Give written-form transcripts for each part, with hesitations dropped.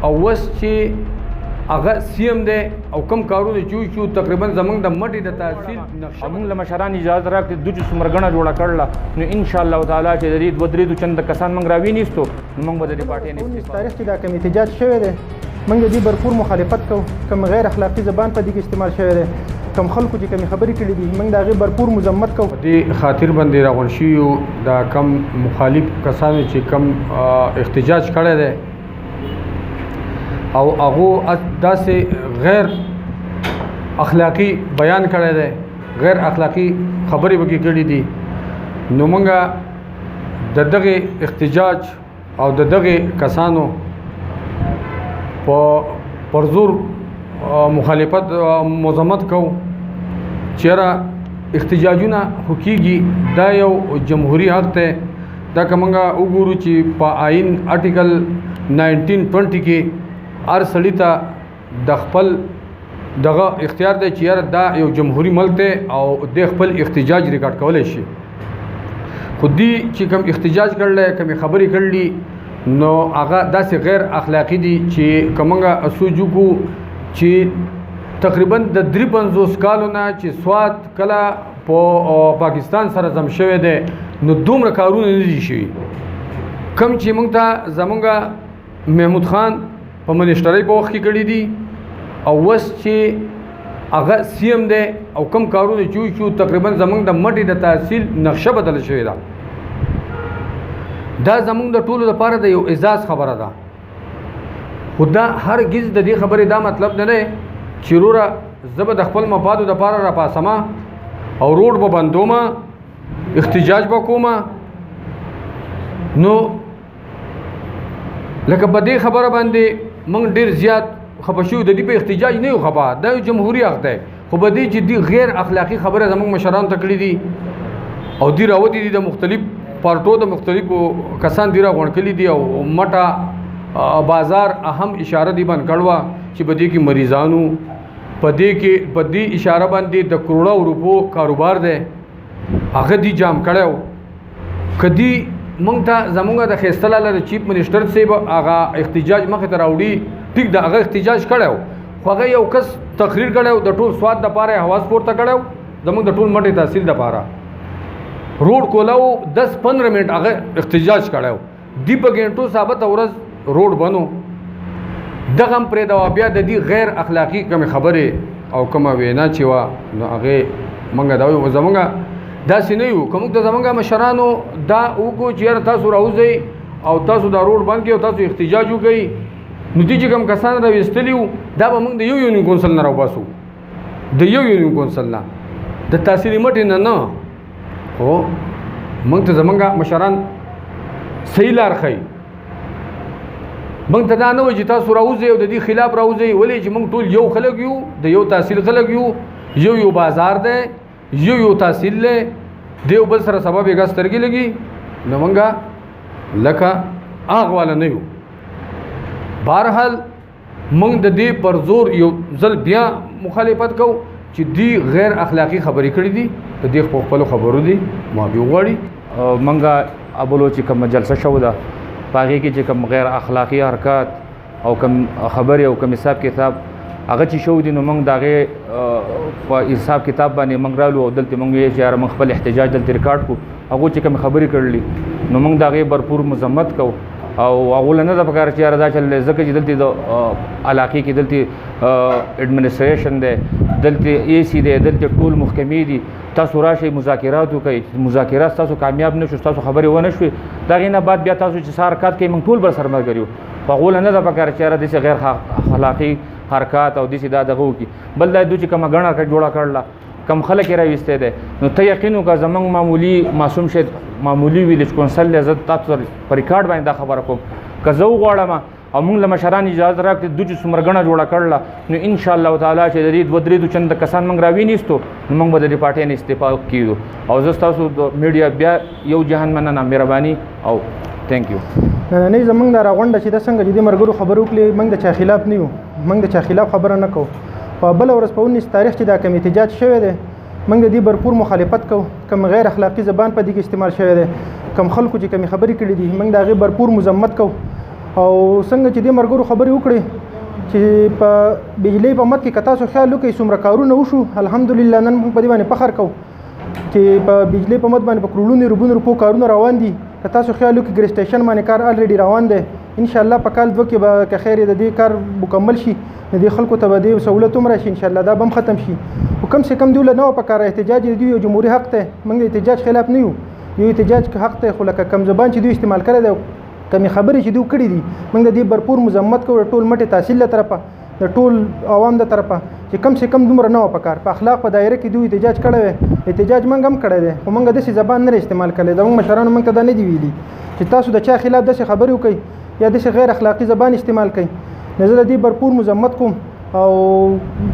او وس چې هغه سی ام دی او کم کارونه چې تقریبا زمونږ د مټې د تحصیل نقشه موږ له مشران اجازه راکړي دوی چې څومره ګڼه جوړه کړله نو ان شاء الله تعالی چې د دې دوه درې دو چنده کسان موږ راوینیستو نو موږ به د دې پارټۍ نه تاریخ کې دا کوم احتجاج شوی دی موږ د دې بھرپور مخالفت کوو کوم غیر اخلاقي زبان په دې کې استعمال شوی دی کم خلکو چې کومې خبرې کړې دي موږ د هغې بھرپور مذمت کوو دې خاطر باندې راغونډ شوي دا کم مخالف کسانو چې کم احتجاج کړی دی او هغه داسې غیر اخلاقی بیان کړی دی غیر اخلاقی خبرې وکړي کړي دي نو موږ د دغه احتجاج او د دغه کسانو په پرزور مخالفت مذمت کوو چیرې احتجاجونه حقیقي دا یو جمهوری حق دی دا که موږ وګورو چې په آئین آرټیکل 1920 کې هر سړي ته د خپل دغه اختیار دی چې یاره دا یو جمهوری ملک دی او د خپل احتجاج ریکارډ کولی شي خو دی چې کوم احتجاج کړلی کومې خبرې کړلي نو هغه داسې غیر اخلاقي دي چې که موږ سوچ وکړو چې تقریبا د 53 کالو نه چې سوات کله په پاکستان سره ضم شوی دی نو دومره کارونه نه دي شوي کم چې موږ ته زمونږ محمود خان په منشترۍ په وخت کې کړي دي او وس چې هغه سی ام دی او کم کارونه چې تقریبا زمونږ د مټې د تحصیل نقشه بدله شوې ده دا زمونږ د ټولو لپاره د یو اعزاز خبره ده خو دا هرګز د دې خبرې دا مطلب نه دی چې وروره زه به د خپل مفادو دپاره راپاسمه او روډ به بندومه احتجاج به کومه نو لکه په دې خبره باندې موږ ډېر زیات خفه شوي د دې په احتجاج نه یو خفه دا یو جمهوري حق دی خو په دې چې دې غیر اخلاقي خبره زموږ مشرانو ته کړي دي او دې راوتې دي د مختلف پارټو د مختلفو کسان دې راغونډ کړي دي او مټه بازار اهم اشاره دی باندې کړوه چې په دې کې مریضانو په دې اشاره باندې د کروڑو روپو کاروبار دی هغه دی جام کړی کدی مونږ ته زمونږ د خیستل له چیف منسٹر صاحب هغه احتجاج مخې ته راوړي ټیک د هغه احتجاج کړو خو هغه یو کس تقریر کړو د ټول سواد د پاره حواس پورته کړو زمونږ د ټول مټې تحصیل د پاره روډ کولاو 10-15 منټ هغه احتجاج کړو دی په ګنټو ثابت ورځ روډ بنو دغه پرې دا بیا د دې غیر اخلاقی کوم خبره او کوم وینا چې وا نو هغه مونږ دا وایو زمونږ دا سینه یو کوم ته زمونږ مشرانو دا وګو چې تاسو راوځي او تاسو دا روډ بند کړئ او تاسو احتجاج وکړئ نو دې چې کوم کسان راوستلیو دا به موږ د یو یونین کونسل نه راوباسو د یو یونین کونسل نه د تحصیلي مټې نه خو موږ ته زمونږ مشران صحیح لار ښیي موږ ته دا نه وایي چې تاسو راوځئ او د دې خلاف راوځئ ولې چې موږ ټول یو خلک یو د یو تحصیل خلک یو یو بازار دی یو تحصیل له دیو بل سره سبب یې ګسترګي لګي نو مونږه لکه هغه والا نه یو بهرحال مونږ د دې پر زور یو ځل بیا مخالفت کوو چې دی غیر اخلاقی خبرې کړې دي د دې په خپل خبرو دي معافي وغواړي مونږه ابلو چې کوم جلسه شو ده پاغي کې چې کوم غیر اخلاقی حرکات او کوم خبرې او کوم حساب کتاب هغه چې شو دي نو موږ دغه په حساب کتاب باندې موږ رالو او دلته موږ یې چې موږ خپل احتجاج دلته ریکارډ کو هغه چې کوم خبرې کړلې نو موږ دغه بھرپور مذمت کو او هغه نه د پکار چې راځي چې ځکه چې دلته د علاقې کې دلته اډمنسټریشن دی دلته ای سی دی دلته ټول محکمې دي تاسو راشي مذاکرات وکړئ مذاکرات تاسو کامیاب نشو تاسو خبرې ونه شوي دغه نه بعد بیا تاسو چې حرکت کوي موږ ټول بر سر مرګ یو هغه نه د پکار چې راځي غیر اخلاقی حرکات او دسی دا دغه کی بل دا دوی چې کوم غڼه کړ جوړه کړل کم خلک راويسته ده نو ته یقینو کا زمنګ معمولی معصوم شه معمولی ویلج کونسل عزت تاسو پر ریکارډ باندې دا خبره کوم که زه غواړم او موږ له مشران اجازه راکړي دوی چې څومره غڼه جوړه کړل نو ان شاء الله تعالی چې د دې دوه درې چند کسان موږ راوینیستو نو موږ به د پارټۍ نه استعفا کیو او زه تاسو د میډیا بیا یو جهان مننه مهرباني او ثانک یو نه زمونږ دا راغونډه چې د څنګه چې د مرګرو خبرو کړي موږ د چا خلاف نه یو موږ د چا خلاف خبره نه کوو په بل ورځ په 19 تاریخ چې دا کوم احتجاج شوی دی موږ د دې بھرپور مخالفت کوو کوم غیر اخلاقی زبان په دې کې استعمال شوی دی کوم خلکو چې کوم خبرې کړې دي موږ د هغې بھرپور مذمت کوو او څنګه چې دې مرګرو خبرې وکړې چې په بجلی په مد کې که تاسو خیال وکړئ څومره کارونه وشو الحمدلله نن موږ په دې باندې فخر کوو چې په بجلی په مد باندې په کروڑونو روپونو روپو کارونه روان دي که تاسو خیال وکړئ ګریس سټیشن باندې کار الریډي روان دی انشاءالله په کال 2 کې به که خیر د دې کار مکمل شي د دې خلکو ته به دې سهولت هم راشي انشاءالله دا به هم ختم شي خو کم سے کم دوی له نه پکاره احتجاج د دوی یو جمهوري حق دی موږ د احتجاج خلاف نه یو احتجاج حق دی خو لکه کم زبان چې دوی استعمال کړی دی کمی خبرې چې دوی کړي دي موږ د دې بھرپور مذمت کوو ټول مټې تحصیل له طرفه د ټول عوام د طرفه چې کم سے کم دومره نه پکار په اخلاق په دایره کې دوی احتجاج کړی وي احتجاج موږ هم کړی دی خو موږ داسې زبان نه استعمال کړی زموږ مشرانو موږ ته دا نه دي ویلي چې تاسو د چا خلاف داسې خبرې وکړئ یا داسې غیر اخلاقي زبان استعمال کړئ نو زه د دې بھرپور مذمت کوم او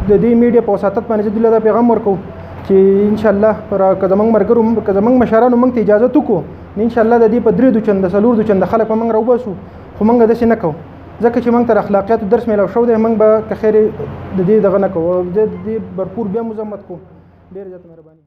د دې میډیا په وساطت باندې زه دوی له دا پیغام ورکوم چې انشاءالله که زموږ مرګرو که زموږ مشرانو موږ ته اجازه وکړو نو انشاءالله د دې په 3 دوچنده 4 دوچنده خلک به موږ راوباسو خو موږ داسې نه کوو ځکه چې موږ تر اخلاقیاتو درس میلاو شو دی موږ به که خیر د دې دغه نه کوو د دې بھرپور بیا مذمت کوو ډېر زیاته مهرباني